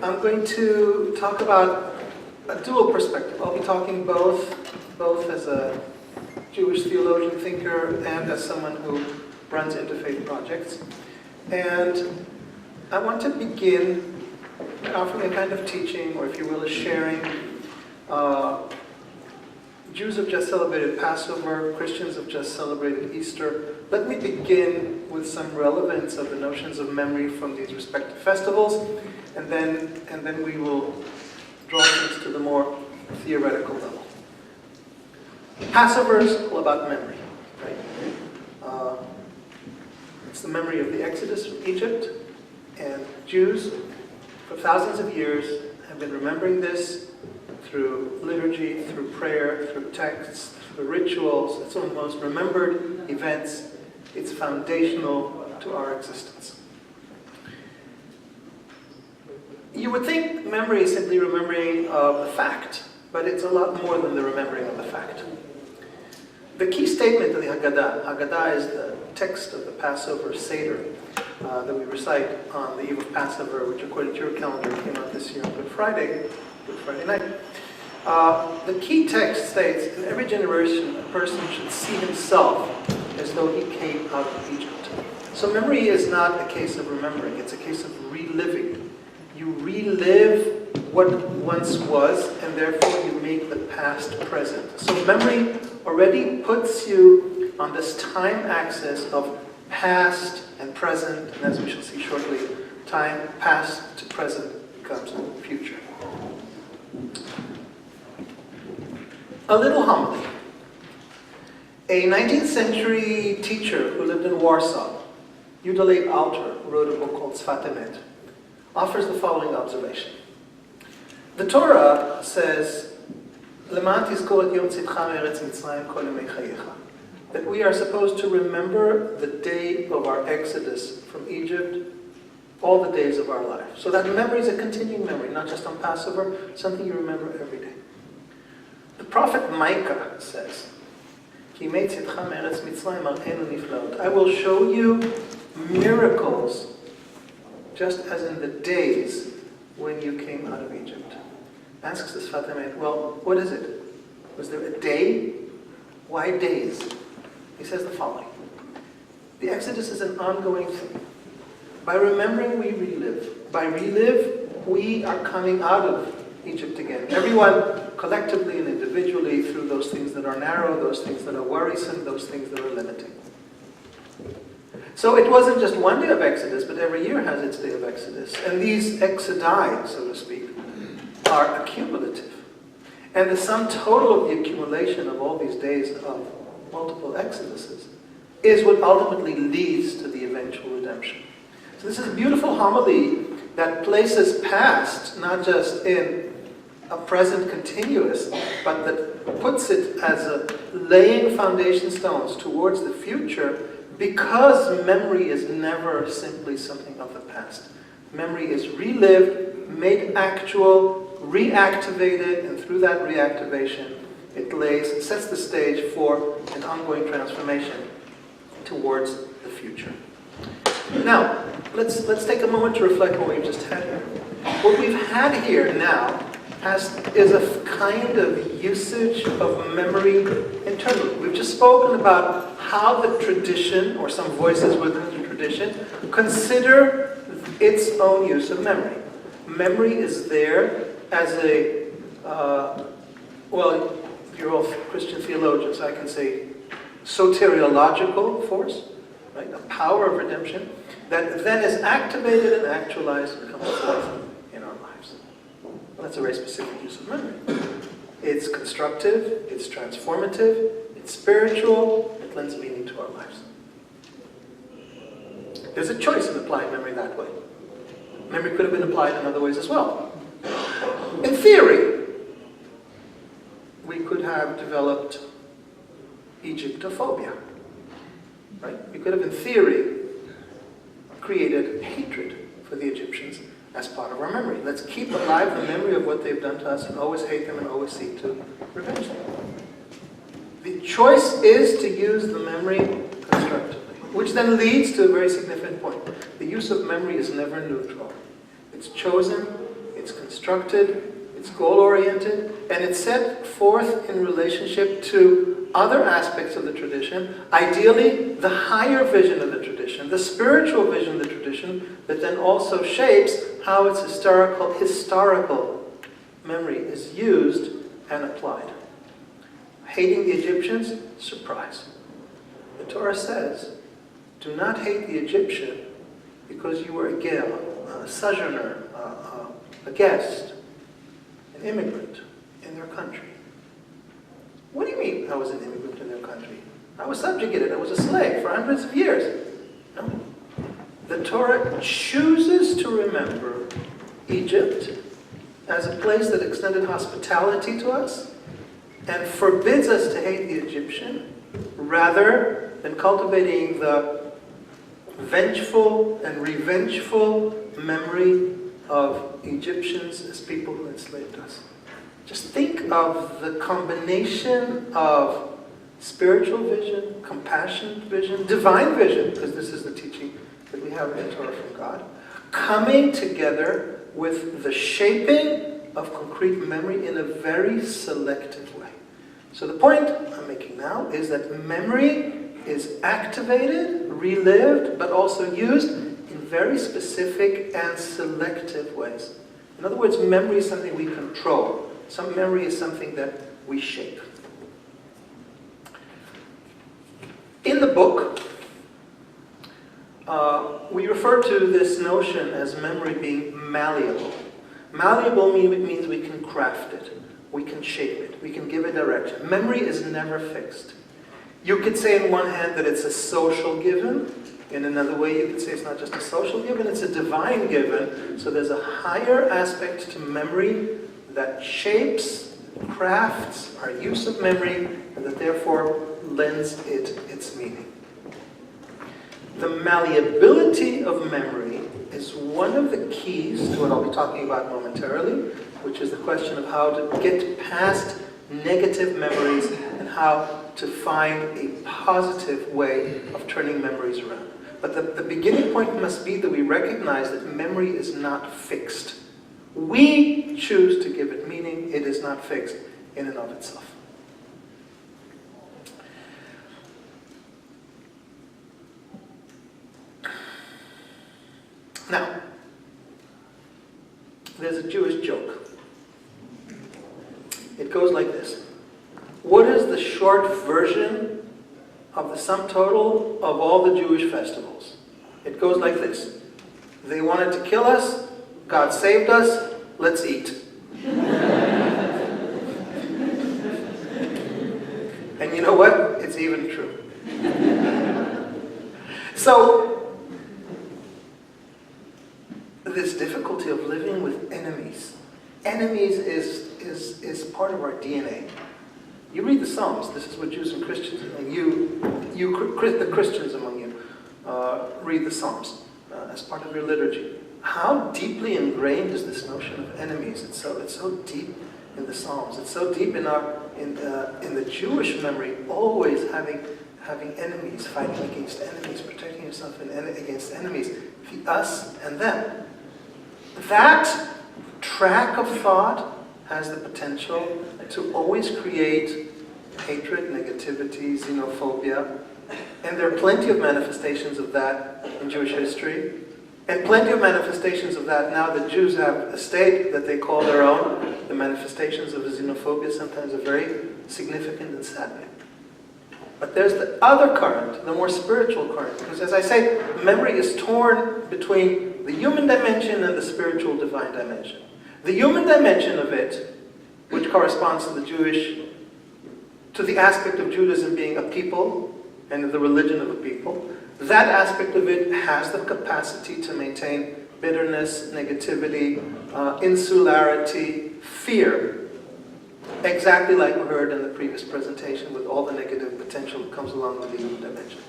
I'm going to talk about a dual perspective. I'll be talking both as a Jewish theologian thinker and as someone who runs interfaith projects. And I want to begin by offering a kind of teaching, or if you will, a sharing. Jews have just celebrated Passover, Christians have just celebrated Easter. Let me begin with some relevance of the notions of memory from these respective festivals, and then we will draw things to the more theoretical level. Passover is all about memory, right? It's the memory of the Exodus from Egypt, and Jews, for thousands of years, have been remembering this through liturgy, through prayer, through texts, through rituals. It's one of the most remembered events. It's foundational to our existence. You would think memory is simply remembering of the fact, but it's a lot more than the remembering of the fact. The key statement of the Haggadah is the text of the Passover Seder that we recite on the eve of Passover, which according to your calendar came out this year on Good Friday night. The key text states, in every generation a person should see himself as though he came out of Egypt. So memory is not a case of remembering, it's a case of reliving. You relive what once was, and therefore you make the past present. So memory already puts you on this time axis of past and present, and as we shall see shortly, time past to present becomes future. A little homily. A 19th century teacher who lived in Warsaw, Yuda Leib Alter, who wrote a book called Sfat Emet, offers the following observation. The Torah says, that we are supposed to remember the day of our exodus from Egypt all the days of our life. So that memory is a continuing memory, not just on Passover, something you remember every day. The prophet Micah says, I will show you miracles just as in the days when you came out of Egypt. Asks the Sfat Emet, well, what is it? Was there a day? Why days? He says the following. The Exodus is an ongoing thing. By remembering, we relive. By relive, we are coming out of Egypt again. Everyone, collectively and individually, through those things that are narrow, those things that are worrisome, those things that are limiting. So it wasn't just one day of Exodus, but every year has its day of Exodus. And these exodai, so to speak, are accumulative. And the sum total of the accumulation of all these days of multiple exoduses is what ultimately leads to the eventual redemption. So this is a beautiful homily that places past not just in a present continuous, but that puts it as a laying foundation stones towards the future, because memory is never simply something of the past. Memory is relived, made actual, reactivated, and through that reactivation, it sets the stage for an ongoing transformation towards the future. Now, let's take a moment to reflect on what we've just had here. What we've had here now is a kind of usage of memory internally. We've just spoken about how the tradition, or some voices within the tradition, consider its own use of memory. Memory is there as a, well, you're all Christian theologians, I can say soteriological force, right? A power of redemption that then is activated and actualized and comes forth in our lives. Well, that's a very specific use of memory. It's constructive, it's transformative, it's spiritual, it lends meaning to our lives. There's a choice in applying memory that way. Memory could have been applied in other ways as well. In theory, we could have developed Egyptophobia. Right? We could have, in theory, created hatred for the Egyptians as part of our memory. Let's keep alive the memory of what they've done to us and always hate them and always seek to revenge them. The choice is to use the memory constructively, which then leads to a very significant point. The use of memory is never neutral. It's chosen, instructed, it's goal-oriented, and it's set forth in relationship to other aspects of the tradition, ideally the higher vision of the tradition, the spiritual vision of the tradition, that then also shapes how its historical memory is used and applied. Hating the Egyptians? Surprise. The Torah says, do not hate the Egyptian because you were a ger, a sojourner, a guest, an immigrant in their country. What do you mean I was an immigrant in their country? I was subjugated, I was a slave for hundreds of years. No. The Torah chooses to remember Egypt as a place that extended hospitality to us and forbids us to hate the Egyptian rather than cultivating the vengeful and revengeful memory of Egyptians as people who enslaved us. Just think of the combination of spiritual vision, compassion vision, divine vision, because this is the teaching that we have in the Torah from God, coming together with the shaping of concrete memory in a very selective way. So the point I'm making now is that memory is activated, relived, but also used in very specific and selective ways. In other words, memory is something we control. Some memory is something that we shape. In the book, we refer to this notion as memory being malleable. Malleable means we can craft it, we can shape it, we can give it direction. Memory is never fixed. You could say in one hand that it's a social given. In another way, you could say it's not just a social given, it's a divine given. So there's a higher aspect to memory that shapes, crafts our use of memory, and that therefore lends it its meaning. The malleability of memory is one of the keys to what I'll be talking about momentarily, which is the question of how to get past negative memories and how to find a positive way of turning memories around. But the beginning point must be that we recognize that memory is not fixed. We choose to give it meaning. It is not fixed in and of itself. Now, there's a Jewish joke. It goes like this. What is the short version of the sum total of all the Jewish festivals? It goes like this. They wanted to kill us. God saved us. Let's eat. And you know what? It's even true. So, this difficulty of living with enemies. Enemies is part of our DNA. You read the Psalms. This is what Jews and Christians, and the Christians among you, read the Psalms as part of your liturgy. How deeply ingrained is this notion of enemies? It's so deep in the Psalms. It's so deep in the Jewish memory. Always having enemies, fighting against enemies, protecting yourself against enemies, us and them. That track of thought has the potential to always create hatred, negativity, xenophobia. And there are plenty of manifestations of that in Jewish history. And plenty of manifestations of that now that Jews have a state that they call their own. The manifestations of xenophobia sometimes are very significant and saddening. But there's the other current, the more spiritual current. Because as I say, memory is torn between the human dimension and the spiritual divine dimension. The human dimension of it, which corresponds to the aspect of Judaism being a people and the religion of a people, that aspect of it has the capacity to maintain bitterness, negativity, insularity, fear. Exactly like we heard in the previous presentation with all the negative potential that comes along with the human dimension.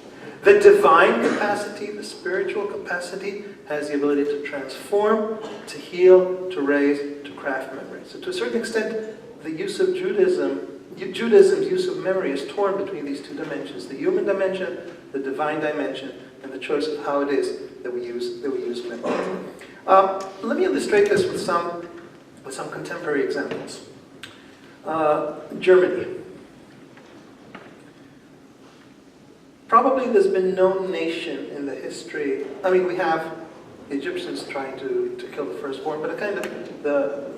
The divine capacity, the spiritual capacity, has the ability to transform, to heal, to raise, to craft memory. So to a certain extent, the use of Judaism's use of memory is torn between these two dimensions, the human dimension, the divine dimension, and the choice of how it is that we use memory. Let me illustrate this with some with some contemporary examples. Germany. Probably there's been no nation in the history, we have the Egyptians trying to kill the firstborn, but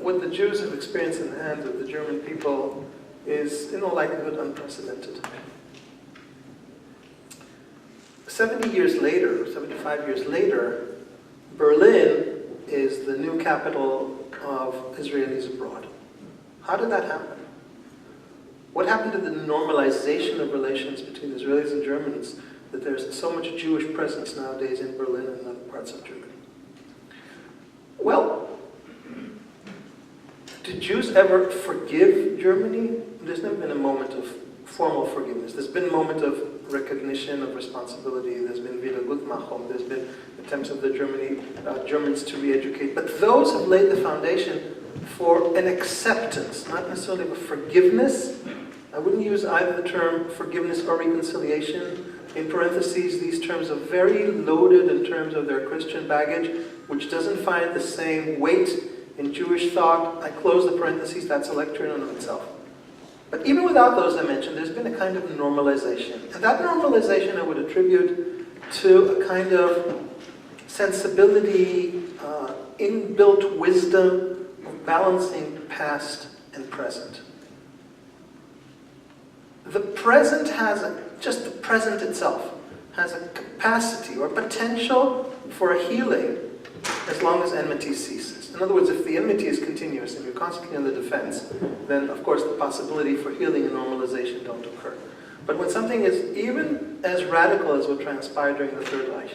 what the Jews have experienced in the hands of the German people is in all likelihood unprecedented. 70 years later, 75 years later, Berlin is the new capital of Israelis abroad. How did that happen? What happened to the normalization of relations between Israelis and Germans that there's so much Jewish presence nowadays in Berlin and other parts of Germany? Well, did Jews ever forgive Germany? There's never been a moment of formal forgiveness. There's been a moment of recognition of responsibility. There's been Wiedergutmachung. There's been attempts of the Germans to re-educate. But those have laid the foundation for an acceptance, not necessarily a forgiveness. I wouldn't use either the term forgiveness or reconciliation. In parentheses, these terms are very loaded in terms of their Christian baggage, which doesn't find the same weight in Jewish thought. I close the parentheses, that's a lecture in and of itself. But even without those I mentioned, there's been a kind of normalization. And that normalization I would attribute to a kind of sensibility, inbuilt wisdom of balancing past and present. The present just the present itself has a capacity or potential for a healing as long as enmity ceases. In other words, if the enmity is continuous and you're constantly on the defense, then of course the possibility for healing and normalization don't occur. But when something is even as radical as what transpired during the Third Reich,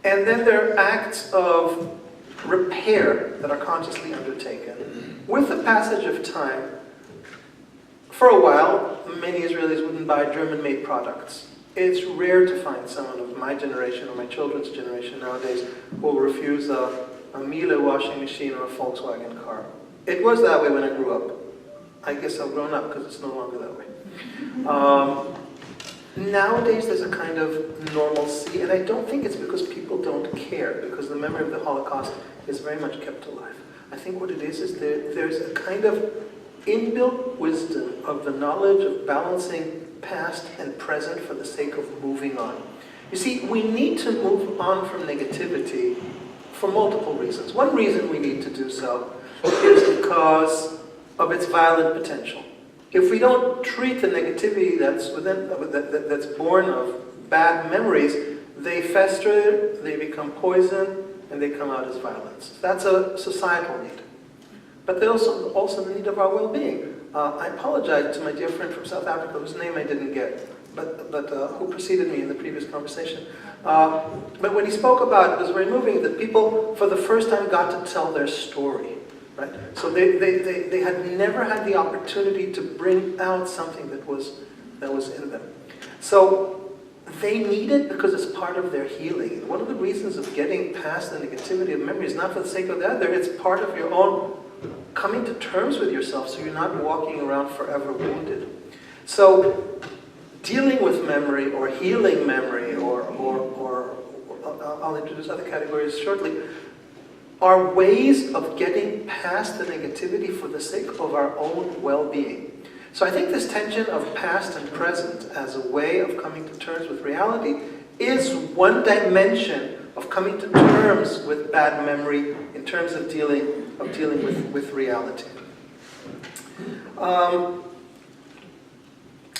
and then there are acts of repair that are consciously undertaken, with the passage of time, for a while, many Israelis wouldn't buy German-made products. It's rare to find someone of my generation or my children's generation nowadays who will refuse a Miele washing machine or a Volkswagen car. It was that way when I grew up. I guess I've grown up because it's no longer that way. Nowadays there's a kind of normalcy, and I don't think it's because people don't care, because the memory of the Holocaust is very much kept alive. I think what it is there's a kind of inbuilt wisdom of the knowledge of balancing past and present for the sake of moving on. You see, we need to move on from negativity for multiple reasons. One reason we need to do so is because of its violent potential. If we don't treat the negativity that's born of bad memories, they fester, they become poison, and they come out as violence. That's a societal need. But there's also the need of our well-being. I apologize to my dear friend from South Africa, whose name I didn't get, but who preceded me in the previous conversation. But when he spoke about it was very moving that people, for the first time, got to tell their story. Right? So they had never had the opportunity to bring out something that was in them. So they need it because it's part of their healing. One of the reasons of getting past the negativity of memory is not for the sake of the other, it's part of your own coming to terms with yourself so you're not walking around forever wounded. So dealing with memory or healing memory or I'll introduce other categories shortly, are ways of getting past the negativity for the sake of our own well-being. So I think this tension of past and present as a way of coming to terms with reality is one dimension of coming to terms with bad memory in terms of dealing with reality.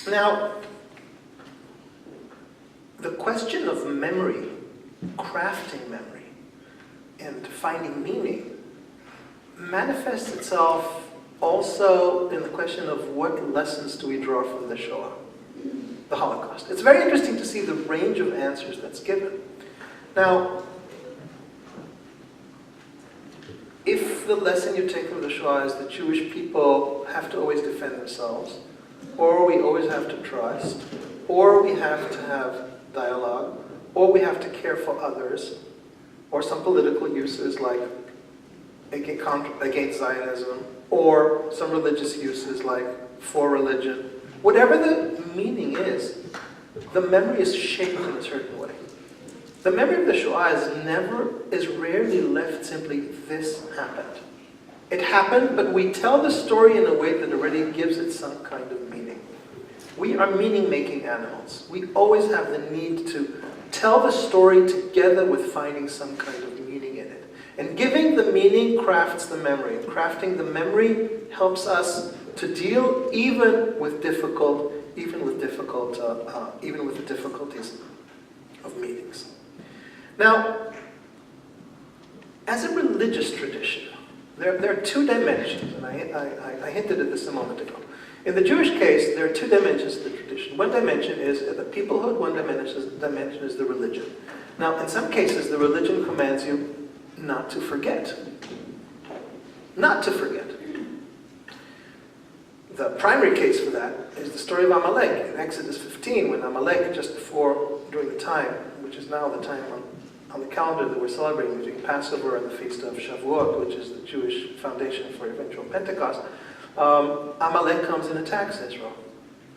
Now, the question of memory, crafting memory, and finding meaning manifests itself also in the question of what lessons do we draw from the Shoah, the Holocaust. It's very interesting to see the range of answers that's given. Now, if the lesson you take from the Shoah is that Jewish people have to always defend themselves, or we always have to trust, or we have to have dialogue, or we have to care for others, or some political uses like against Zionism, or some religious uses like for religion. Whatever the meaning is, the memory is shaped in a certain way. The memory of the Shoah is rarely left simply, this happened. It happened, but we tell the story in a way that already gives it some kind of meaning. We are meaning-making animals. We always have the need to tell the story together with finding some kind of meaning in it. And giving the meaning crafts the memory. And crafting the memory helps us to deal even with the difficulties of meanings. Now, as a religious tradition, there are two dimensions, and I hinted at this a moment ago. In the Jewish case, there are two dimensions to the tradition. One dimension is the peoplehood, one dimension is the religion. Now, in some cases, the religion commands you not to forget. Not to forget. The primary case for that is the story of Amalek in Exodus 15, when Amalek, during the time, which is now the time on the calendar that we're celebrating between Passover and the Feast of Shavuot, which is the Jewish foundation for eventual Pentecost, Amalek comes and attacks Israel.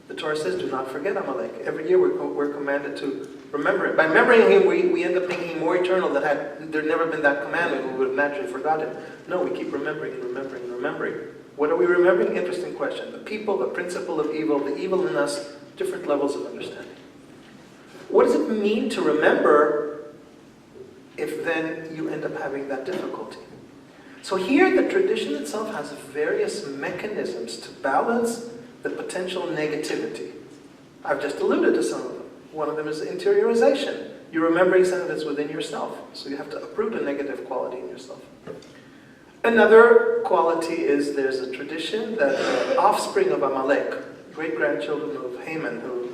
The Torah says, do not forget Amalek. Every year we're commanded to remember it. By remembering him, we end up making him more eternal. That had there never been that commandment, we would have naturally forgotten. No, we keep remembering and remembering and remembering. What are we remembering? Interesting question. The people, the principle of evil, the evil in us, different levels of understanding. What does it mean to remember if then you end up having that difficulty? So here the tradition itself has various mechanisms to balance the potential negativity. I've just alluded to some of them. One of them is interiorization. You're remembering something that's within yourself, so you have to uproot a negative quality in yourself. Another quality is there's a tradition that the offspring of Amalek, great-grandchildren of Haman, who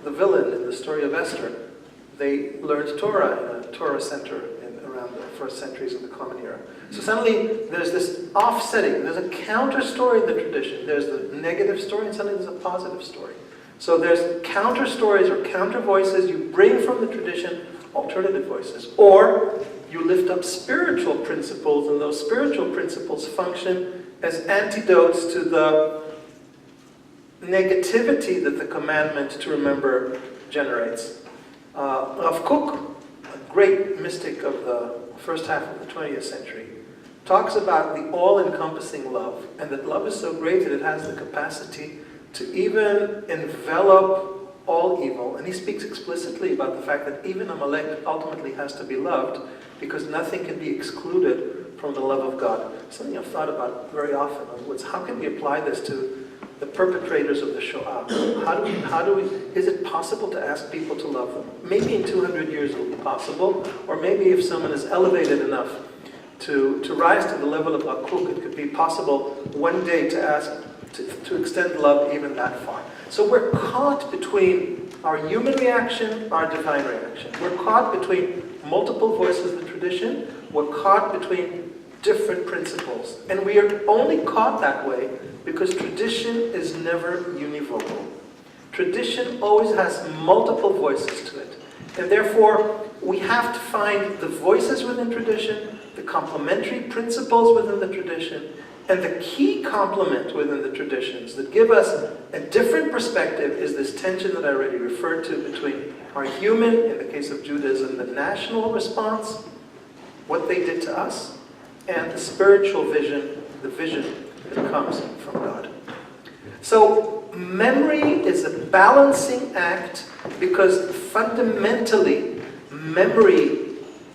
the villain in the story of Esther, they learned Torah in a Torah center around the first centuries of the Common Era. So suddenly there's this offsetting, there's a counter story in the tradition. There's the negative story and suddenly there's a positive story. So there's counter stories or counter voices you bring from the tradition, alternative voices. Or you lift up spiritual principles, and those spiritual principles function as antidotes to the negativity that the commandment to remember generates. Rav Kook, a great mystic of the first half of the 20th century, talks about the all-encompassing love, and that love is so great that it has the capacity to even envelop all evil. And he speaks explicitly about the fact that even Amalek ultimately has to be loved, because nothing can be excluded from the love of God. Something I've thought about very often. In other words, how can we apply this to the perpetrators of the Shoah? Is it possible to ask people to love them? Maybe in 200 years it will be possible, or maybe if someone is elevated enough to rise to the level of Hakuk, it could be possible one day to ask, to extend love even that far. So we're caught between our human reaction, our divine reaction. We're caught between multiple voices of the tradition. We're caught between different principles. And we are only caught that way because tradition is never univocal. Tradition always has multiple voices to it. And therefore, we have to find the voices within tradition, the complementary principles within the tradition, and the key complement within the traditions that give us a different perspective is this tension that I already referred to between our human, in the case of Judaism, the national response, what they did to us, and the spiritual vision, the vision that comes from God. So memory is a balancing act because fundamentally memory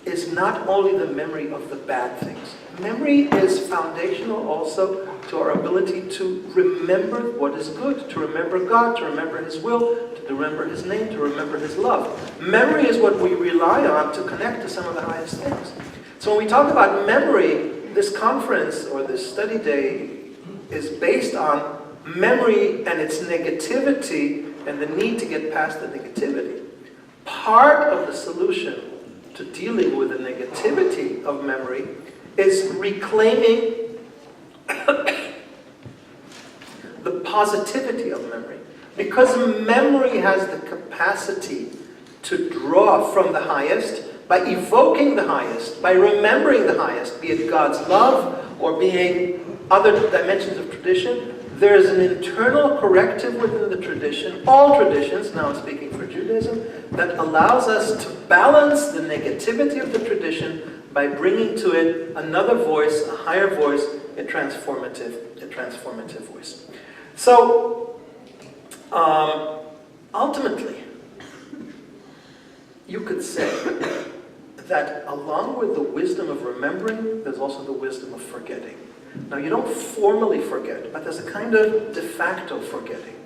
is not only the memory of the bad things. Memory is foundational also to our ability to remember what is good, to remember God, to remember His will, to remember His name, to remember His love. Memory is what we rely on to connect to some of the highest things. So when we talk about memory, this conference or this study day is based on memory and its negativity and the need to get past the negativity. Part of the solution to dealing with the negativity of memory is reclaiming the positivity of memory. Because memory has the capacity to draw from the highest by evoking the highest, by remembering the highest, be it God's love or being other dimensions of tradition. There is an internal corrective within the tradition, all traditions, now I'm speaking for Judaism, that allows us to balance the negativity of the tradition by bringing to it another voice, a higher voice, a transformative voice. So, ultimately, you could say that along with the wisdom of remembering, there's also the wisdom of forgetting. Now, you don't formally forget, but there's a kind of de facto forgetting.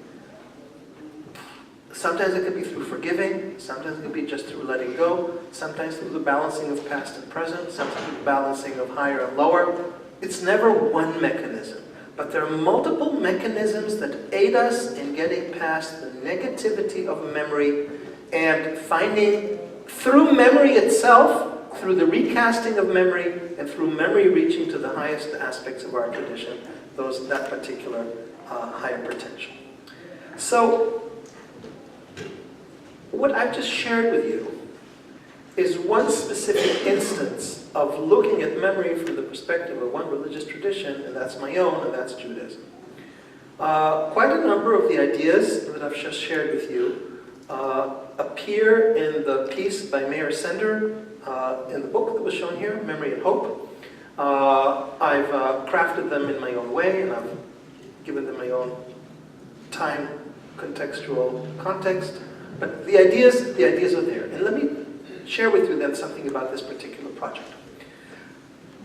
Sometimes it could be through forgiving, sometimes it could be just through letting go, sometimes through the balancing of past and present, sometimes through the balancing of higher and lower. It's never one mechanism, but there are multiple mechanisms that aid us in getting past the negativity of memory and finding, through memory itself, through the recasting of memory, and through memory reaching to the highest aspects of our tradition, that particular higher potential. So, what I've just shared with you is one specific instance of looking at memory from the perspective of one religious tradition, and that's my own, and that's Judaism. Quite a number of the ideas that I've just shared with you appear in the piece by Meir Sender, in the book that was shown here, Memory and Hope. I've crafted them in my own way, and I've given them my own time, contextual context. But the ideas are there. And let me share with you then something about this particular project.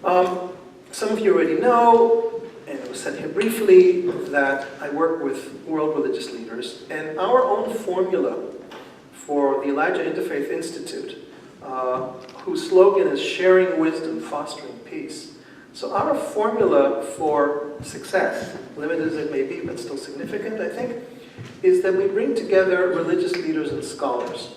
Some of you already know, and it was said here briefly, that I work with world religious leaders. And our own formula for the Elijah Interfaith Institute, whose slogan is sharing wisdom, fostering peace. So our formula for success, limited as it may be, but still significant, I think, is that we bring together religious leaders and scholars.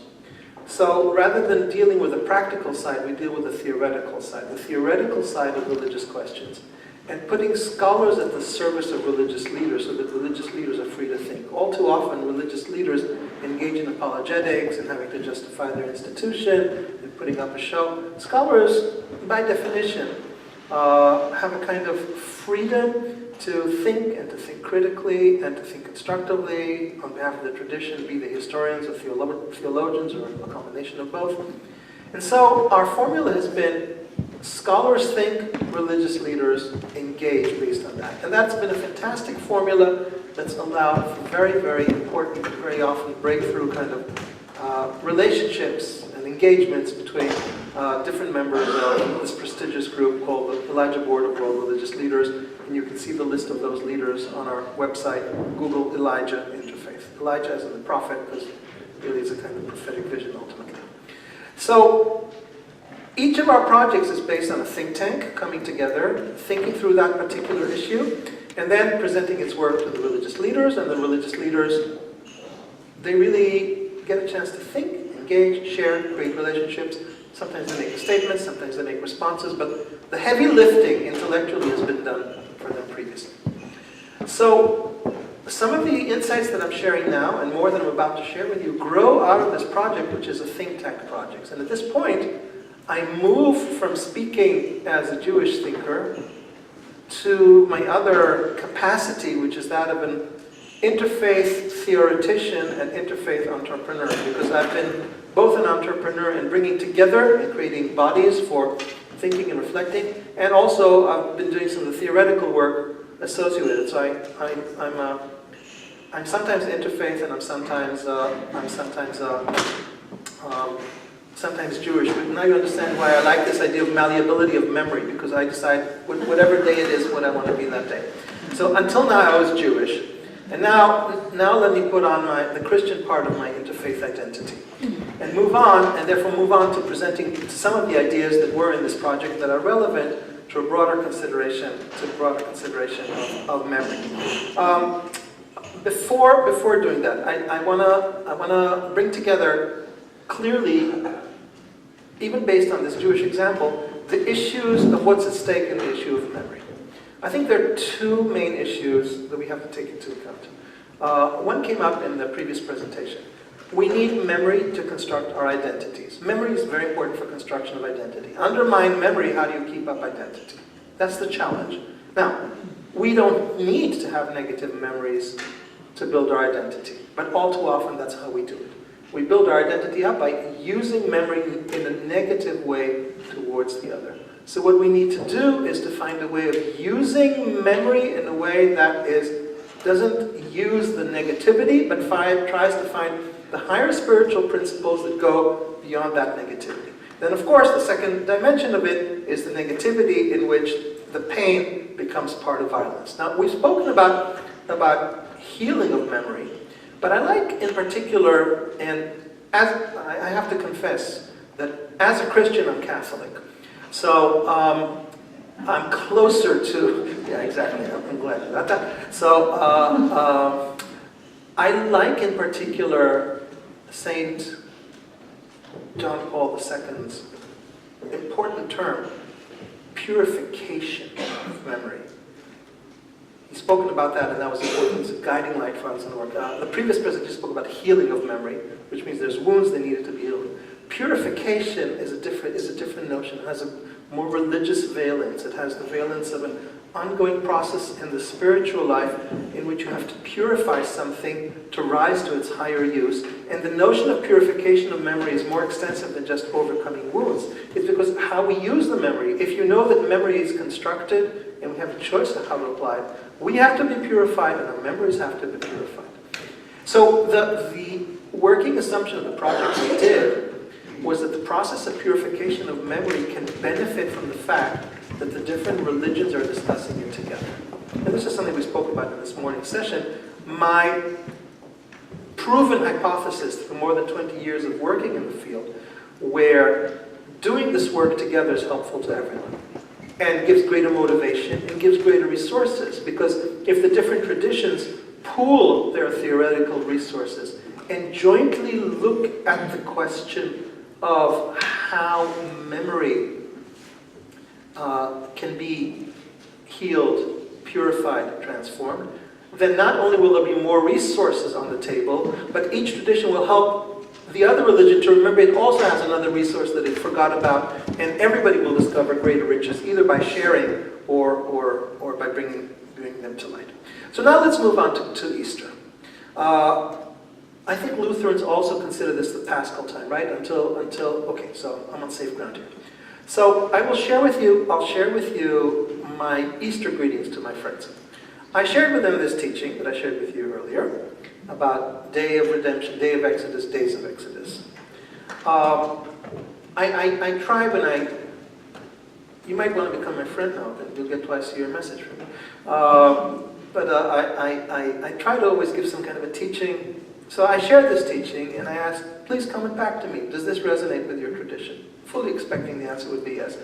So rather than dealing with the practical side, we deal with the theoretical side of religious questions, and putting scholars at the service of religious leaders so that religious leaders are free to think. All too often, religious leaders engage in apologetics and having to justify their institution and putting up a show. Scholars, by definition, have a kind of freedom to think, and to think critically, and to think constructively on behalf of the tradition, be they historians or theologians or a combination of both. And so our formula has been scholars think, religious leaders engage based on that. And that's been a fantastic formula that's allowed for very, very important, very often breakthrough kind of relationships and engagements between different members of this prestigious group called the Elijah Board of World Religious Leaders. And you can see the list of those leaders on our website. Google Elijah Interfaith. Elijah as in the prophet, because really it's a kind of prophetic vision ultimately. So each of our projects is based on a think tank coming together, thinking through that particular issue, and then presenting its work to the religious leaders. And the religious leaders, they really get a chance to think, engage, share, create relationships. Sometimes they make statements, sometimes they make responses, but the heavy lifting intellectually has been done for them previously. So some of the insights that I'm sharing now, and more that I'm about to share with you, grow out of this project, which is a think tank project. And at this point, I move from speaking as a Jewish thinker to my other capacity, which is that of an interfaith theoretician and interfaith entrepreneur, because I've been both an entrepreneur in bringing together and creating bodies for thinking and reflecting, and also I've been doing some of the theoretical work associated. So I'm sometimes interfaith, and I'm sometimes Jewish. But now you understand why I like this idea of malleability of memory, because I decide whatever day it is what I want to be that day. So until now I was Jewish, and now let me put on the Christian part of my interfaith identity, and move on to presenting some of the ideas that were in this project that are relevant to a broader consideration of memory. Before doing that, I wanna bring together clearly, even based on this Jewish example, the issues of what's at stake in the issue of memory. I think there are two main issues that we have to take into account. One came up in the previous presentation. We need memory to construct our identities. Memory is very important for construction of identity. Undermine memory, how do you keep up identity? That's the challenge. Now, we don't need to have negative memories to build our identity, but all too often that's how we do it. We build our identity up by using memory in a negative way to towards the other. So what we need to do is to find a way of using memory in a way that doesn't use the negativity, but tries to find the higher spiritual principles that go beyond that negativity. Then, of course, the second dimension of it is the negativity in which the pain becomes part of violence. Now, we've spoken about healing of memory, but I like in particular, and as I have to confess that as a Christian, I'm Catholic. So I'm closer to, yeah, exactly, I'm glad about that. So I like in particular Saint John Paul II's important term, purification of memory. He's spoken about that, and that was important. It's a guiding light for us in the work. The previous president just spoke about healing of memory, which means there's wounds that needed to be healed. Purification is a different notion. It has a more religious valence. It has the valence of an ongoing process in the spiritual life in which you have to purify something to rise to its higher use. And the notion of purification of memory is more extensive than just overcoming wounds. It's because how we use the memory. If you know that memory is constructed and we have a choice of how to apply it, we have to be purified and our memories have to be purified. So the working assumption of the project we did was that the process of purification of memory can benefit from the fact that the different religions are discussing it together. And this is something we spoke about in this morning's session. My proven hypothesis for more than 20 years of working in the field, where doing this work together is helpful to everyone and gives greater motivation and gives greater resources, because if the different traditions pool their theoretical resources and jointly look at the question of how memory can be healed, purified, transformed, then not only will there be more resources on the table, but each tradition will help the other religion to remember it also has another resource that it forgot about, and everybody will discover greater riches, either by sharing or by bringing them to light. So now let's move on to Easter. I think Lutherans also consider this the Paschal time, right? Okay, so I'm on safe ground here. So I'll share with you my Easter greetings to my friends. I shared with them this teaching that I shared with you earlier about Day of Redemption, Day of Exodus, Days of Exodus. I try when you might want to become my friend now, then you'll get twice a year message from me. But I try to always give some kind of a teaching. So I shared this teaching and I asked, please comment back to me. Does this resonate with your tradition? Fully expecting the answer would be yes.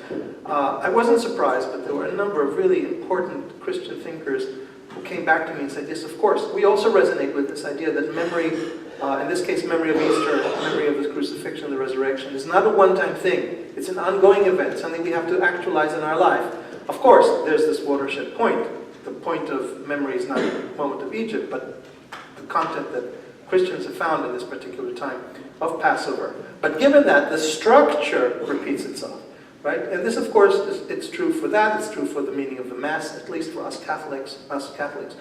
I wasn't surprised, but there were a number of really important Christian thinkers who came back to me and said, yes, of course. We also resonate with this idea that memory, in this case memory of Easter, memory of the crucifixion and the resurrection, is not a one-time thing. It's an ongoing event, something we have to actualize in our life. Of course, there's this watershed point. The point of memory is not the moment of Egypt, but the content that Christians have found in this particular time of Passover. But given that, the structure repeats itself, right? And this, of course, it's true for that. It's true for the meaning of the Mass, at least for us Catholics, etc.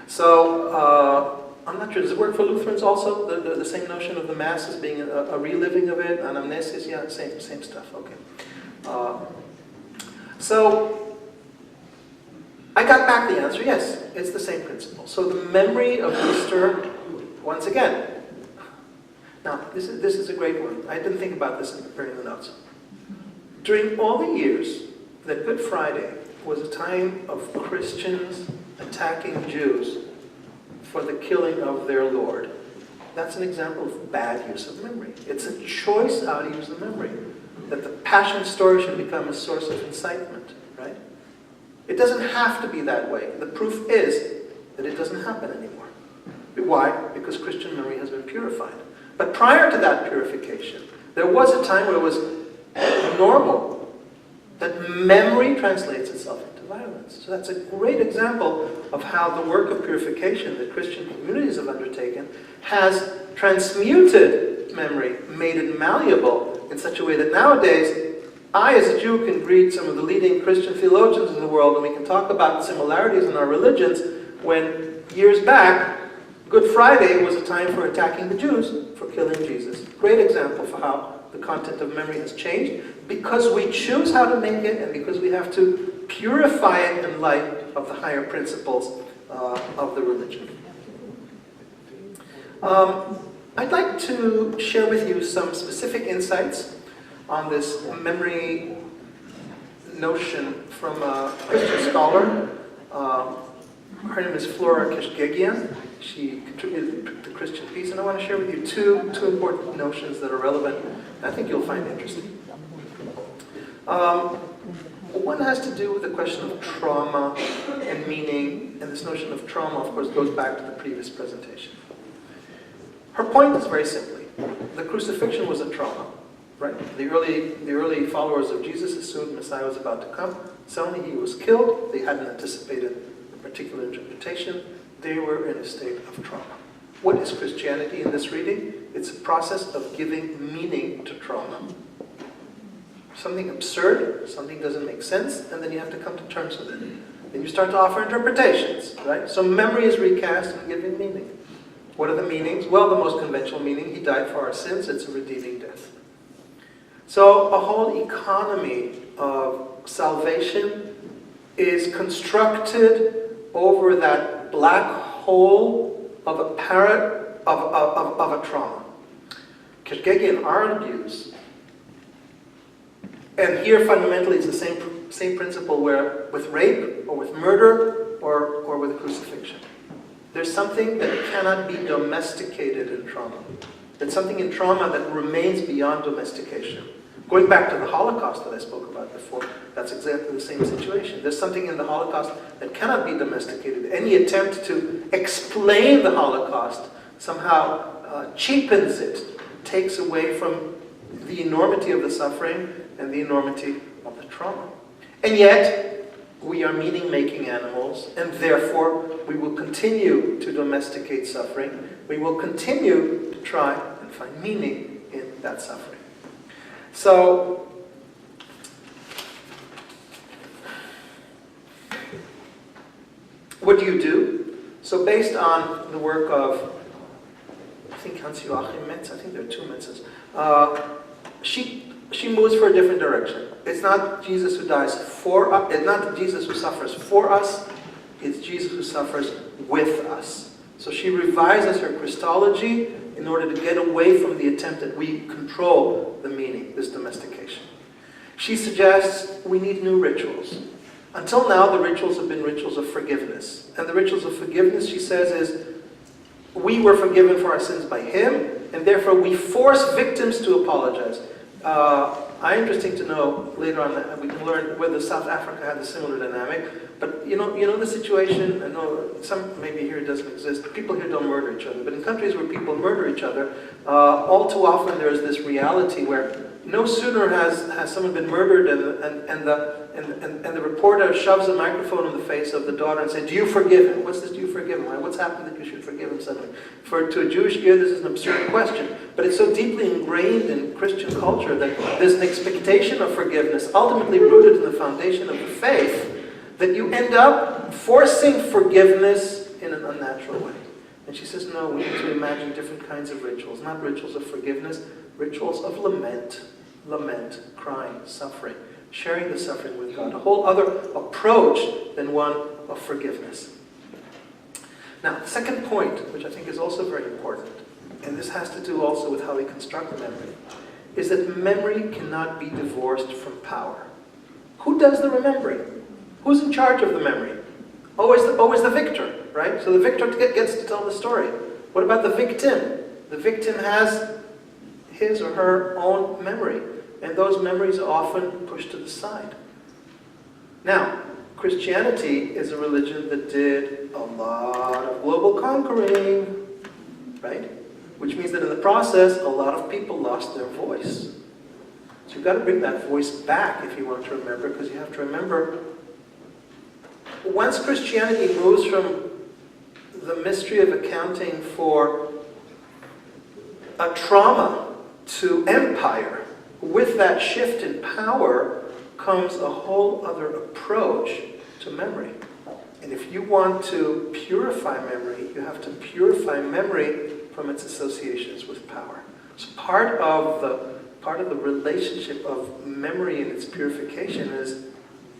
So, I'm not sure. Does it work for Lutherans also? The same notion of the Mass as being a reliving of it, anamnesis? Yeah, same stuff. Okay. So, I got back the answer, yes, it's the same principle. So the memory of Easter, once again. Now, this is a great one. I didn't think about this in preparing the notes. During all the years that Good Friday was a time of Christians attacking Jews for the killing of their Lord, that's an example of bad use of memory. It's a choice how to use the memory. That the Passion story should become a source of incitement, right? It doesn't have to be that way. The proof is that it doesn't happen anymore. Why? Because Christian memory has been purified. But prior to that purification, there was a time where it was normal that memory translates itself into violence. So that's a great example of how the work of purification that Christian communities have undertaken has transmuted memory, made it malleable in such a way that nowadays I, as a Jew, can greet some of the leading Christian theologians in the world, and we can talk about similarities in our religions, when years back, Good Friday was a time for attacking the Jews for killing Jesus. Great example for how the content of memory has changed because we choose how to make it and because we have to purify it in light of the higher principles of the religion. I'd like to share with you some specific insights on this memory notion from a Christian scholar. Her name is Flora Kishgegian. She contributed to Christian Peace, and I want to share with you two important notions that are relevant and I think you'll find interesting. One has to do with the question of trauma and meaning, and this notion of trauma, of course, goes back to the previous presentation. Her point is very simply, the crucifixion was a trauma, right? The early followers of Jesus assumed Messiah was about to come. Suddenly he was killed. They hadn't anticipated a particular interpretation. They were in a state of trauma. What is Christianity in this reading? It's a process of giving meaning to trauma. Something absurd, something doesn't make sense, and then you have to come to terms with it. Then you start to offer interpretations, right? So memory is recast and given meaning. What are the meanings? Well, the most conventional meaning, he died for our sins, it's a redeeming death. So a whole economy of salvation is constructed over that black hole of a trauma. Kishgegian argues, and here fundamentally it's the same principle where with rape or with murder or with crucifixion. There's something that cannot be domesticated in trauma. There's something in trauma that remains beyond domestication. Going back to the Holocaust that I spoke about before, that's exactly the same situation. There's something in the Holocaust that cannot be domesticated. Any attempt to explain the Holocaust somehow cheapens it, takes away from the enormity of the suffering and the enormity of the trauma. And yet, we are meaning-making animals, and therefore we will continue to domesticate suffering. We will continue to try and find meaning in that suffering. So, what do you do? So based on the work of, I think Hans-Joachim Metz, I think there are two Metzes, she moves for a different direction. It's not Jesus who dies for us, it's not Jesus who suffers for us, it's Jesus who suffers with us. So she revises her Christology in order to get away from the attempt that we control the meaning, this domestication. She suggests we need new rituals. Until now, the rituals have been rituals of forgiveness. And the rituals of forgiveness, she says, is we were forgiven for our sins by Him, and therefore we force victims to apologize. Interesting to know later on that we can learn whether South Africa had a similar dynamic. But you know the situation. I know some maybe here it doesn't exist. People here don't murder each other, but in countries where people murder each other, all too often there is this reality where no sooner has someone been murdered and the reporter shoves a microphone in the face of the daughter and says, "Do you forgive him?" What's this? Do you forgive him? What's happened that you should forgive him suddenly? To a Jewish ear, this is an absurd question, but it's so deeply ingrained in Christian culture that there's an expectation of forgiveness, ultimately rooted in the foundation of the faith, that you end up forcing forgiveness in an unnatural way. And she says, no, we need to imagine different kinds of rituals, not rituals of forgiveness, rituals of lament, crying, suffering, sharing the suffering with God, a whole other approach than one of forgiveness. Now, the second point, which I think is also very important, and this has to do also with how we construct memory, is that memory cannot be divorced from power. Who does the remembering? Who's in charge of the memory? Always the victor, right? So the victor gets to tell the story. What about the victim? The victim has his or her own memory, and those memories are often pushed to the side. Now, Christianity is a religion that did a lot of global conquering, right? Which means that in the process, a lot of people lost their voice. So you've got to bring that voice back if you want to remember, because you have to remember, once Christianity moves from the mystery of accounting for a trauma to empire, with that shift in power comes a whole other approach to memory. And if you want to purify memory, you have to purify memory from its associations with power. So part of part of the relationship of memory and its purification is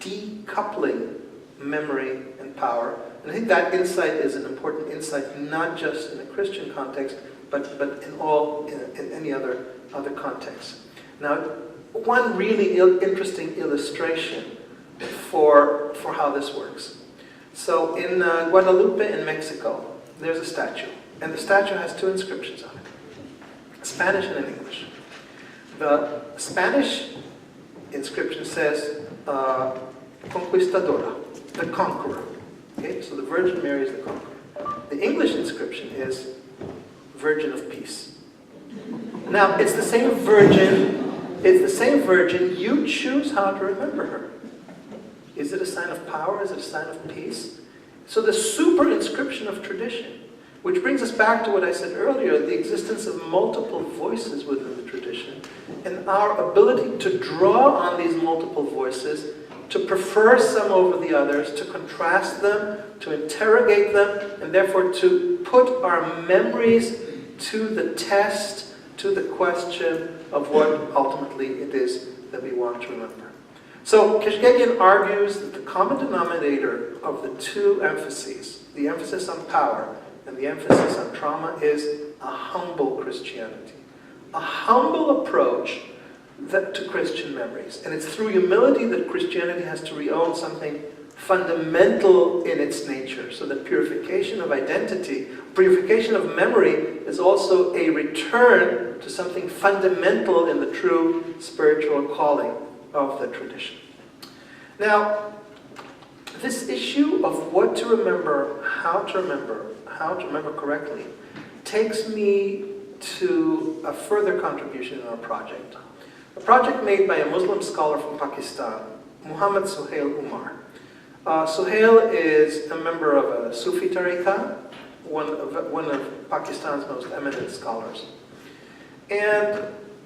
decoupling memory and power. And I think that insight is an important insight, not just in a Christian context, but in any other context. Now, one really interesting illustration for how this works. So in Guadalupe in Mexico, there's a statue, and the statue has two inscriptions on it, Spanish and in English. The Spanish inscription says, Conquistadora, the conqueror. Okay, so the Virgin Mary is the conqueror. The English inscription is Virgin of Peace. Now, it's the same Virgin. It's the same Virgin. You choose how to remember her. Is it a sign of power? Is it a sign of peace? So the super inscription of tradition, which brings us back to what I said earlier, the existence of multiple voices within the tradition, and our ability to draw on these multiple voices, to prefer some over the others, to contrast them, to interrogate them, and therefore to put our memories to the test, to the question of what ultimately it is that we want to remember. So Kishkegin argues that the common denominator of the two emphases, the emphasis on power and the emphasis on trauma, is a humble Christianity. A humble approach to Christian memories. And it's through humility that Christianity has to re-own something fundamental in its nature. So that purification of identity, purification of memory, is also a return to something fundamental in the true spiritual calling of the tradition. Now, this issue of what to remember, how to remember correctly, takes me to a further contribution in our project. A project made by a Muslim scholar from Pakistan, Muhammad Suhail Umar. Suhail is a member of a Sufi tariqah, one of Pakistan's most eminent scholars. And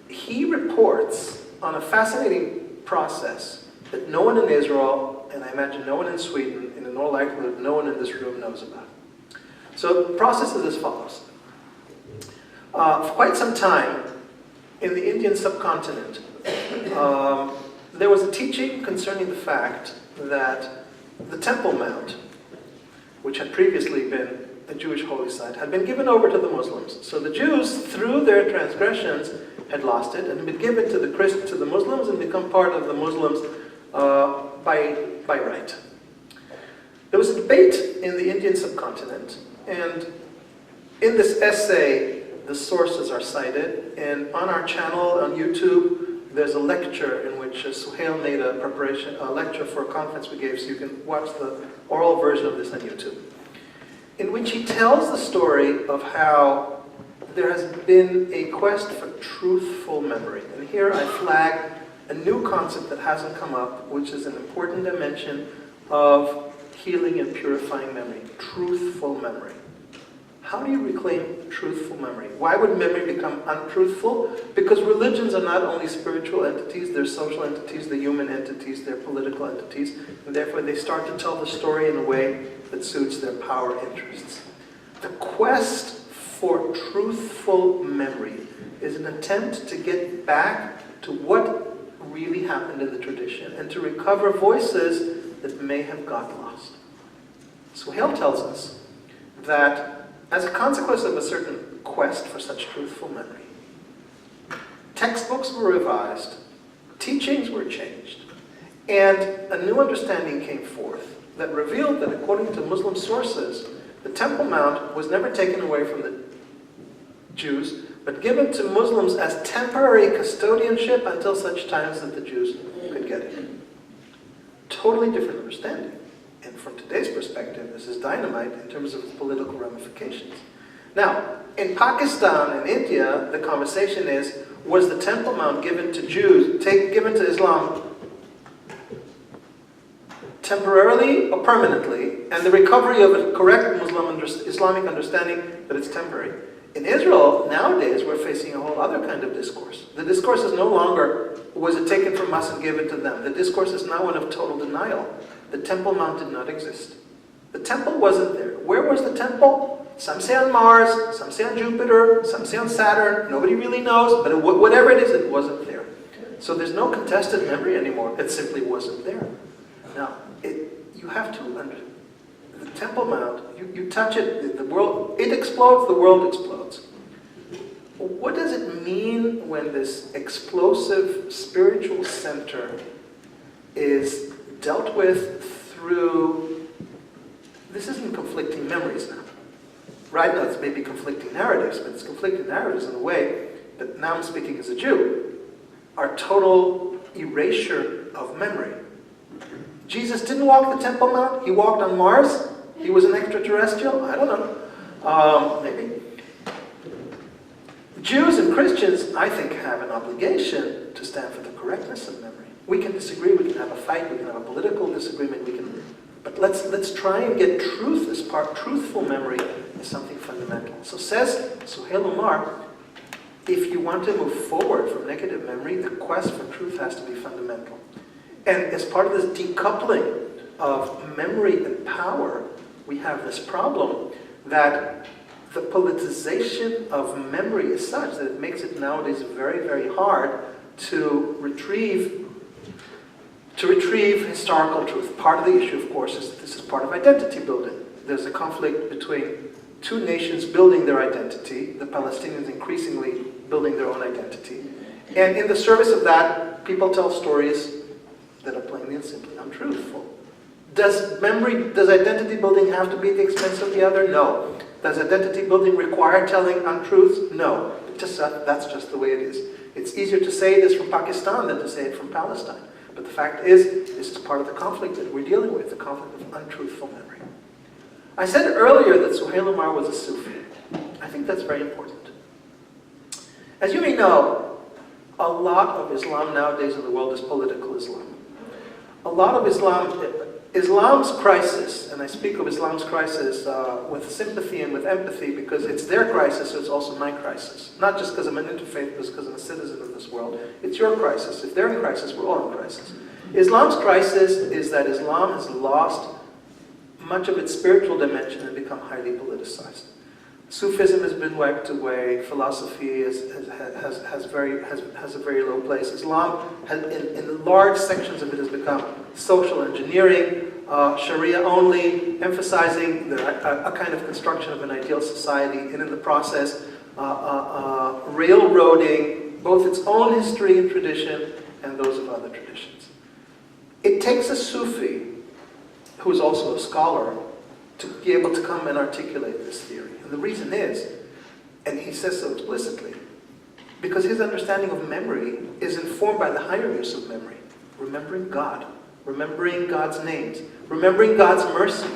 he reports on a fascinating process that no one in Israel, and I imagine no one in Sweden, and in all likelihood no one in this room knows about. So the process is as follows. For quite some time, in the Indian subcontinent, there was a teaching concerning the fact that the Temple Mount, which had previously been a Jewish holy site, had been given over to the Muslims. So the Jews, through their transgressions, had lost it and had been given to the Muslims and become part of the Muslims by right. There was a debate in the Indian subcontinent, and in this essay, the sources are cited, and on our channel on YouTube, there's a lecture in which Suhail made a lecture for a conference we gave, so you can watch the oral version of this on YouTube, in which he tells the story of how there has been a quest for truthful memory. And here I flag a new concept that hasn't come up, which is an important dimension of healing and purifying memory, truthful memory. How do you reclaim truthful memory? Why would memory become untruthful? Because religions are not only spiritual entities, they're social entities, they're human entities, they're political entities, and therefore they start to tell the story in a way that suits their power interests. The quest for truthful memory is an attempt to get back to what really happened in the tradition and to recover voices that may have got lost. Suhail tells us that as a consequence of a certain quest for such truthful memory, textbooks were revised, teachings were changed, and a new understanding came forth that revealed that according to Muslim sources, the Temple Mount was never taken away from the Jews, but given to Muslims as temporary custodianship until such times that the Jews could get it. Totally different understanding. And from today's perspective, this is dynamite in terms of its political ramifications. Now, in Pakistan and India, the conversation is, was the Temple Mount given to Jews, given to Islam temporarily or permanently, and the recovery of a correct Islamic understanding that it's temporary? In Israel, nowadays, we're facing a whole other kind of discourse. The discourse is no longer, was it taken from us and given to them? The discourse is now one of total denial. The Temple Mount did not exist. The temple wasn't there. Where was the temple? Some say on Mars, some say on Jupiter, some say on Saturn. Nobody really knows, but whatever it is, it wasn't there. So there's no contested memory anymore. It simply wasn't there. Now, you have to understand. The Temple Mount, you touch it, the world, it explodes, the world explodes. What does it mean when this explosive spiritual center is dealt with through, this isn't conflicting memories now. Right now it's maybe conflicting narratives, but it's conflicting narratives in a way that, now I'm speaking as a Jew, are total erasure of memory. Jesus didn't walk the Temple Mount, he walked on Mars. He was an extraterrestrial? I don't know. Maybe. Jews and Christians, I think, have an obligation to stand for the correctness of memory. We can disagree, we can have a fight, we can have a political disagreement, but let's try and get truth as part. Truthful memory is something fundamental. So says Suhail Umar, if you want to move forward from negative memory, the quest for truth has to be fundamental. And as part of this decoupling of memory and power, we have this problem that the politicization of memory is such that it makes it nowadays very, very hard to retrieve historical truth. Part of the issue, of course, is that this is part of identity building. There's a conflict between two nations building their identity, the Palestinians increasingly building their own identity. And in the service of that, people tell stories that are plainly and simply untruthful. Does identity building have to be at the expense of the other? No. Does identity building require telling untruths? No. That's just the way it is. It's easier to say this from Pakistan than to say it from Palestine. But the fact is, this is part of the conflict that we're dealing with, the conflict of untruthful memory. I said earlier that Suhail Umar was a Sufi. I think that's very important. As you may know, a lot of Islam nowadays in the world is political Islam. A lot of Islam's crisis, and I speak of Islam's crisis with sympathy and with empathy because it's their crisis, so it's also my crisis. Not just because I'm an interfaith, but because I'm a citizen of this world. It's your crisis. If they're in crisis, we're all in crisis. Islam's crisis is that Islam has lost much of its spiritual dimension and become highly politicized. Sufism has been wiped away. Philosophy has a very low place. Islam, in large sections of it, has become social engineering, Sharia only, emphasizing a kind of construction of an ideal society, and in the process, railroading both its own history and tradition and those of other traditions. It takes a Sufi, who is also a scholar, to be able to come and articulate this theory. And the reason is, and he says so explicitly, because his understanding of memory is informed by the higher use of memory. Remembering God, remembering God's names, remembering God's mercy.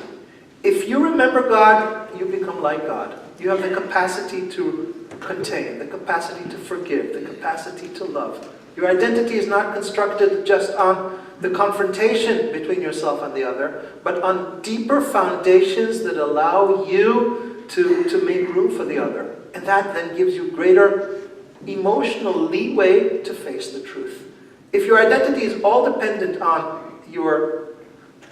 If you remember God, you become like God. You have the capacity to contain, the capacity to forgive, the capacity to love. Your identity is not constructed just on the confrontation between yourself and the other, but on deeper foundations that allow you to make room for the other. And that then gives you greater emotional leeway to face the truth. If your identity is all dependent on your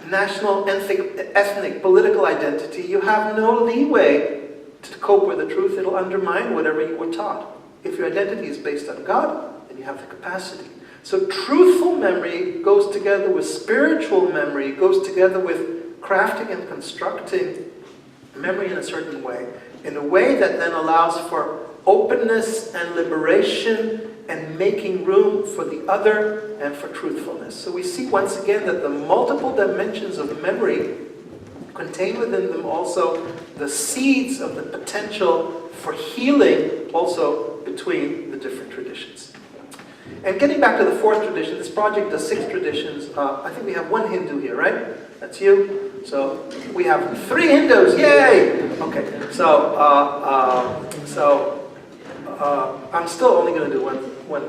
national, ethnic, political identity, you have no leeway to cope with the truth. It'll undermine whatever you were taught. If your identity is based on God, then you have the capacity. So truthful memory goes together with spiritual memory, goes together with crafting and constructing memory in a certain way, in a way that then allows for openness and liberation and making room for the other and for truthfulness. So we see once again that the multiple dimensions of memory contain within them also the seeds of the potential for healing also between the different traditions. And getting back to the fourth tradition, this project does 6 traditions. I think we have 1 Hindu here, right? That's you. So we have 3 Hindus. Yay! Okay. So I'm still only going to do one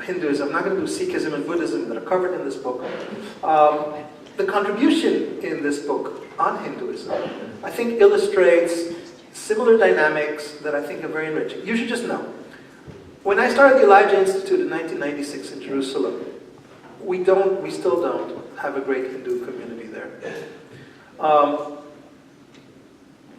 Hinduism. I'm not going to do Sikhism and Buddhism that are covered in this book. The contribution in this book on Hinduism, I think, illustrates similar dynamics that I think are very enriching. You should just know. When I started the Elijah Institute in 1996 in Jerusalem, we still don't have a great Hindu community there.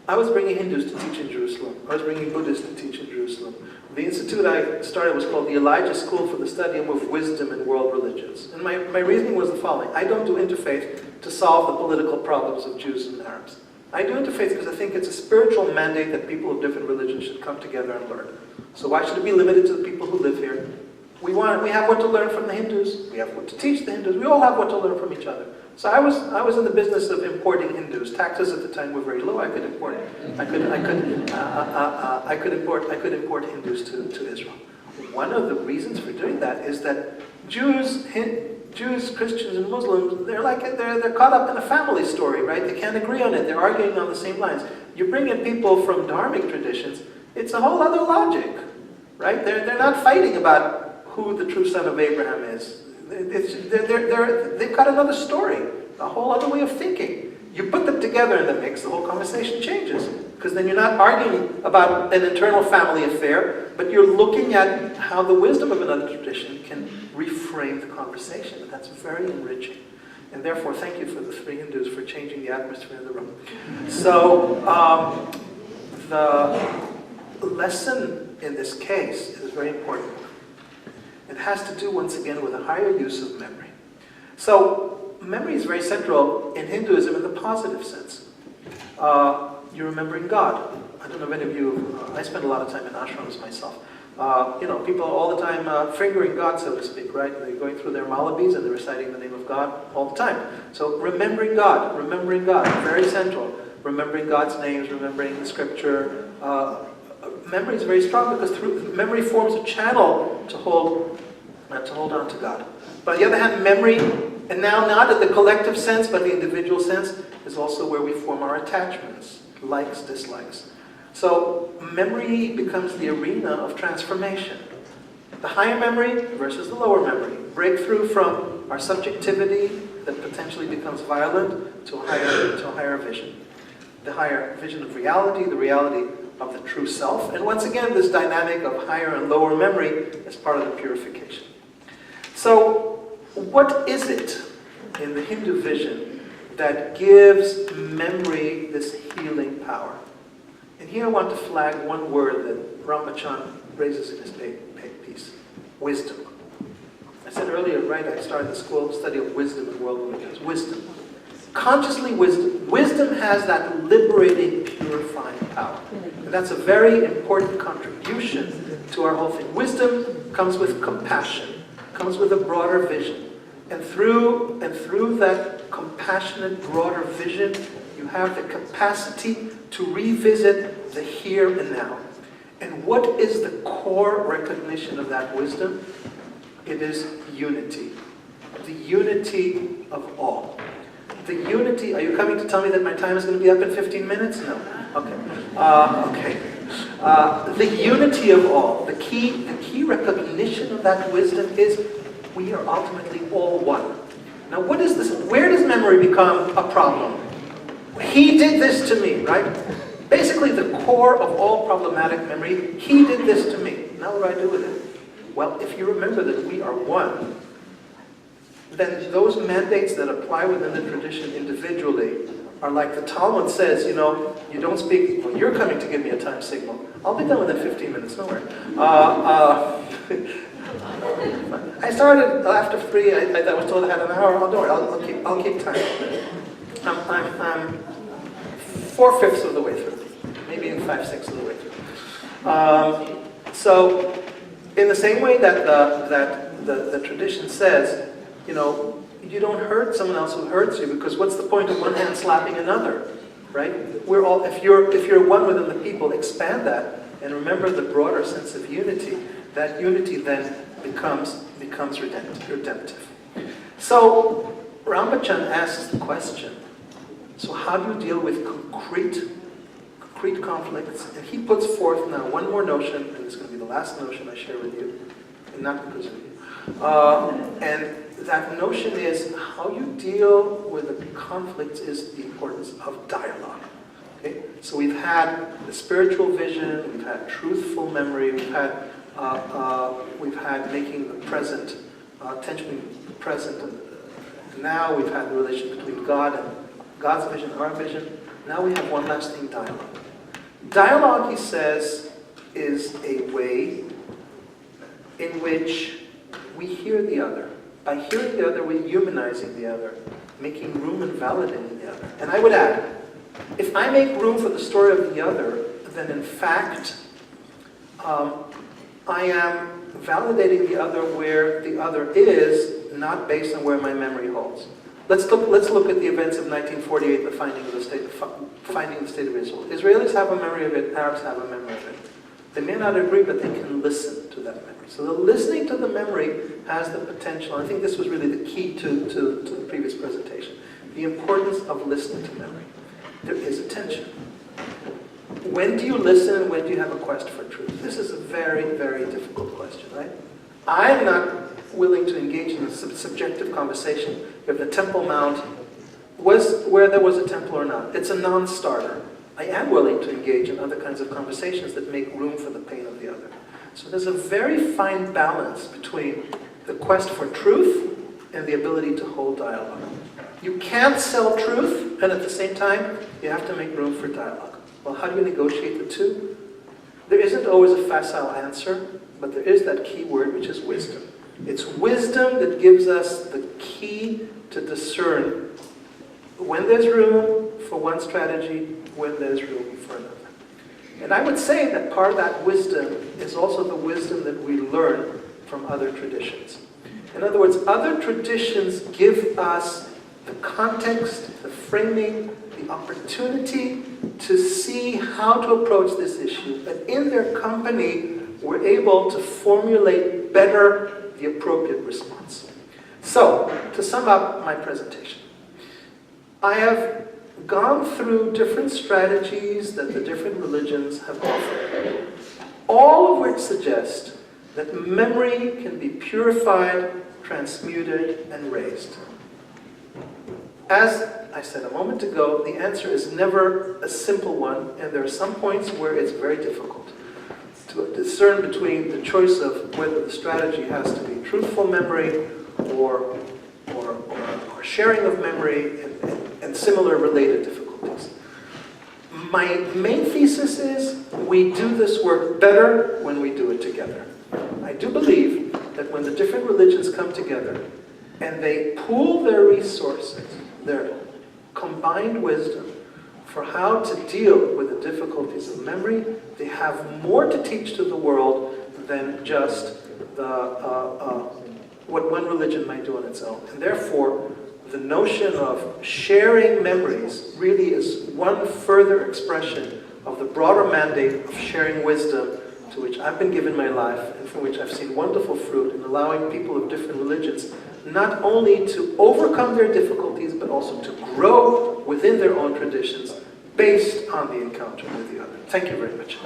I was bringing Hindus to teach in Jerusalem. I was bringing Buddhists to teach in Jerusalem. The institute I started was called the Elijah School for the Study of Wisdom in World Religions. And my reasoning was the following. I don't do interfaith to solve the political problems of Jews and Arabs. I do interfaith because I think it's a spiritual mandate that people of different religions should come together and learn. So why should it be limited to the people who live here? We have what to learn from the Hindus. We have what to teach the Hindus. We all have what to learn from each other. So I was in the business of importing Hindus. Taxes at the time were very low. I could import Hindus to Israel. One of the reasons for doing that is that Jews, Christians, and Muslims, they're caught up in a family story, right? They can't agree on it. They're arguing on the same lines. You bring in people from dharmic traditions, it's a whole other logic, right? They're not fighting about who the true son of Abraham is. They've got another story, a whole other way of thinking. You put them together in the mix, the whole conversation changes. Because then you're not arguing about an internal family affair, but you're looking at how the wisdom of another tradition can reframe the conversation. And that's very enriching. And therefore, thank you for the 3 Hindus for changing the atmosphere in the room. So, the lesson in this case is very important. It has to do, once again, with a higher use of memory. So, memory is very central in Hinduism in the positive sense. You're remembering God. I don't know if any of you, I spend a lot of time in ashrams myself. People all the time fingering God, so to speak, right? They're going through their malabis and they're reciting the name of God all the time. So, remembering God, very central. Remembering God's names, remembering the scripture. Memory is very strong because memory forms a channel to hold on to God. But on the other hand, memory, and now not in the collective sense, but the individual sense, is also where we form our attachments, likes, dislikes. So memory becomes the arena of transformation. The higher memory versus the lower memory. Breakthrough from our subjectivity that potentially becomes violent to a higher vision. The higher vision of reality, the reality of the true self. And once again, this dynamic of higher and lower memory is part of the purification. So, what is it in the Hindu vision that gives memory this healing power? And here I want to flag one word that Ramachan raises in his piece. Wisdom. I said earlier, right, I started the school study of wisdom in world religions. Wisdom. Consciously wisdom. Wisdom has that liberating, purifying power. And that's a very important contribution to our whole thing. Wisdom comes with compassion, comes with a broader vision. And through that compassionate, broader vision, you have the capacity to revisit the here and now. And what is the core recognition of that wisdom? It is unity. The unity of all. The unity, are you coming to tell me that my time is going to be up in 15 minutes? No. Okay. The unity of all, the key recognition of that wisdom is we are ultimately all one. Now what is this? Where does memory become a problem? He did this to me, right? Basically the core of all problematic memory, he did this to me. Now what do I do with it? Well, if you remember that we are one, then those mandates that apply within the tradition individually are like the Talmud says, you don't speak, well, you're coming to give me a time signal. I'll be done within 15 minutes, don't worry. I started after 3, I was told I had an hour, don't worry, I'll keep time. I'm 4/5 of the way through, maybe in 5/6 of the way through. So, in the same way that the tradition says, you don't hurt someone else who hurts you, because what's the point of one hand slapping another, right? We're all, if you're one within the people, expand that and remember the broader sense of unity. That unity then becomes redemptive. So Ramachan asks the question: so how do you deal with concrete conflicts? And he puts forth now one more notion, and it's going to be the last notion I share with you, and not because of you. And that notion is how you deal with the conflicts is the importance of dialogue. Okay? So we've had the spiritual vision, we've had truthful memory, we've had making the present, attention the present. And now we've had the relation between God God's vision, our vision. Now we have one last thing, dialogue. Dialogue, he says, is a way in which we hear the other. By hearing the other, we're humanizing the other, making room and validating the other. And I would add, if I make room for the story of the other, then in fact, I am validating the other where the other is, not based on where my memory holds. Let's look at the events of 1948, the finding of the state of Israel. Israelis have a memory of it, Arabs have a memory of it. They may not agree, but they can listen to that memory. So the listening to the memory has the potential. I think this was really the key to the previous presentation. The importance of listening to memory. There is a tension. When do you listen and when do you have a quest for truth? This is a very, very difficult question, right? I'm not willing to engage in a subjective conversation if the Temple Mount was where there was a temple or not. It's a non-starter. I am willing to engage in other kinds of conversations that make room for the pain of the other. So there's a very fine balance between the quest for truth and the ability to hold dialogue. You can't sell truth, and at the same time, you have to make room for dialogue. Well, how do you negotiate the two? There isn't always a facile answer, but there is that key word, which is wisdom. It's wisdom that gives us the key to discern when there's room for one strategy, when there's room for another. And I would say that part of that wisdom is also the wisdom that we learn from other traditions. In other words, other traditions give us the context, the framing, the opportunity to see how to approach this issue. And in their company, we're able to formulate better the appropriate response. So, to sum up my presentation, I have gone through different strategies that the different religions have offered, all of which suggest that memory can be purified, transmuted, and raised. As I said a moment ago, the answer is never a simple one, and there are some points where it's very difficult to discern between the choice of whether the strategy has to be truthful memory or sharing of memory and similar related difficulties. My main thesis is we do this work better when we do it together. I do believe that when the different religions come together and they pool their resources, their combined wisdom for how to deal with the difficulties of memory, they have more to teach to the world than just what one religion might do on its own. And therefore, the notion of sharing memories really is one further expression of the broader mandate of sharing wisdom, to which I've been given my life and from which I've seen wonderful fruit in allowing people of different religions not only to overcome their difficulties, but also to grow within their own traditions based on the encounter with the other. Thank you very much.